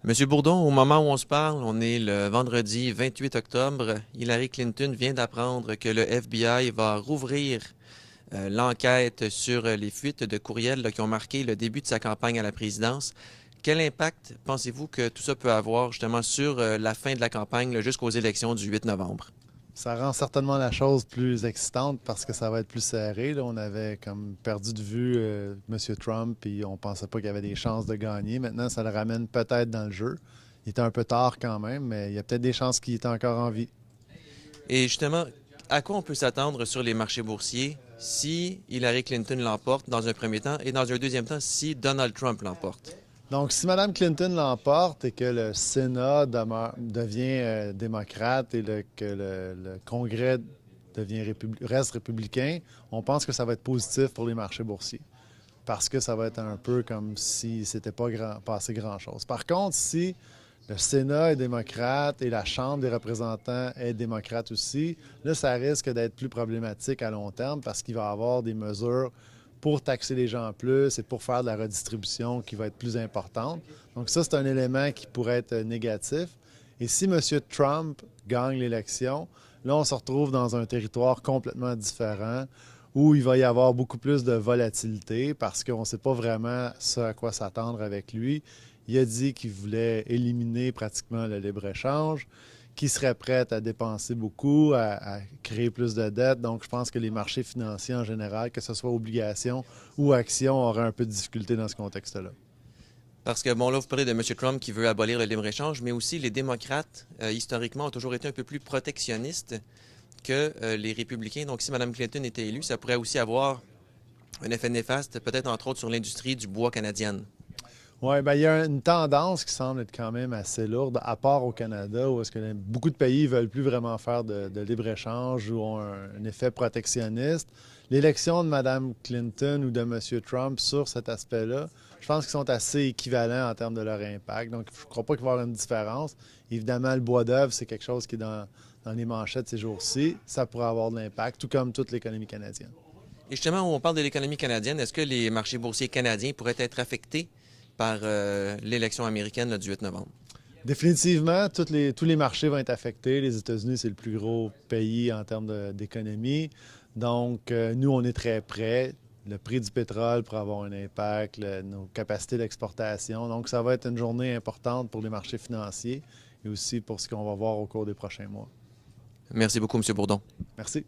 Monsieur Bourdon, au moment où on se parle, on est le vendredi 28 octobre. Hillary Clinton vient d'apprendre que le FBI va rouvrir l'enquête sur les fuites de courriels là, qui ont marqué le début de sa campagne à la présidence. Quel impact pensez-vous que tout ça peut avoir justement sur la fin de la campagne là, jusqu'aux élections du 8 novembre? Ça rend certainement la chose plus excitante parce que ça va être plus serré. Là. On avait comme perdu de vue M. Trump et on pensait pas qu'il y avait des chances de gagner. Maintenant, ça le ramène peut-être dans le jeu. Il était un peu tard quand même, mais il y a peut-être des chances qu'il est encore en vie. Et justement, à quoi on peut s'attendre sur les marchés boursiers si Hillary Clinton l'emporte dans un premier temps et dans un deuxième temps si Donald Trump l'emporte? Donc, si Mme Clinton l'emporte et que le Sénat devient démocrate et que le Congrès reste républicain, on pense que ça va être positif pour les marchés boursiers. Parce que ça va être un peu comme si c'était pas passé grand-chose. Par contre, si le Sénat est démocrate et la Chambre des représentants est démocrate aussi, là, ça risque d'être plus problématique à long terme parce qu'il va y avoir des mesures pour taxer les gens plus et pour faire de la redistribution qui va être plus importante. Donc ça, c'est un élément qui pourrait être négatif. Et si M. Trump gagne l'élection, là, on se retrouve dans un territoire complètement différent où il va y avoir beaucoup plus de volatilité parce qu'on ne sait pas vraiment ce à quoi s'attendre avec lui. Il a dit qu'il voulait éliminer pratiquement le libre-échange, qu'il serait prêt à dépenser beaucoup, à créer plus de dettes. Donc, je pense que les marchés financiers en général, que ce soit obligations ou actions, auraient un peu de difficulté dans ce contexte-là. Parce que, bon, là, vous parlez de M. Trump qui veut abolir le libre-échange, mais aussi les démocrates, historiquement, ont toujours été un peu plus protectionnistes que les républicains. Donc, si Mme Clinton était élue, ça pourrait aussi avoir un effet néfaste, peut-être entre autres sur l'industrie du bois canadienne. Oui, bien, il y a une tendance qui semble être quand même assez lourde, à part au Canada, où est-ce que beaucoup de pays ne veulent plus vraiment faire de libre-échange ou ont un effet protectionniste. L'élection de Mme Clinton ou de M. Trump sur cet aspect-là, je pense qu'ils sont assez équivalents en termes de leur impact. Donc, je ne crois pas qu'il va y avoir une différence. Évidemment, le bois d'œuvre, c'est quelque chose qui est dans les manchettes ces jours-ci. Ça pourrait avoir de l'impact, tout comme toute l'économie canadienne. Et justement, où on parle de l'économie canadienne, est-ce que les marchés boursiers canadiens pourraient être affectés par l'élection américaine là, du 8 novembre? Définitivement, tous les marchés vont être affectés. Les États-Unis, c'est le plus gros pays en termes d'économie. Donc, nous, on est très près. Le prix du pétrole pourrait avoir un impact, nos capacités d'exportation. Donc, ça va être une journée importante pour les marchés financiers et aussi pour ce qu'on va voir au cours des prochains mois. Merci beaucoup, M. Bourdon. Merci.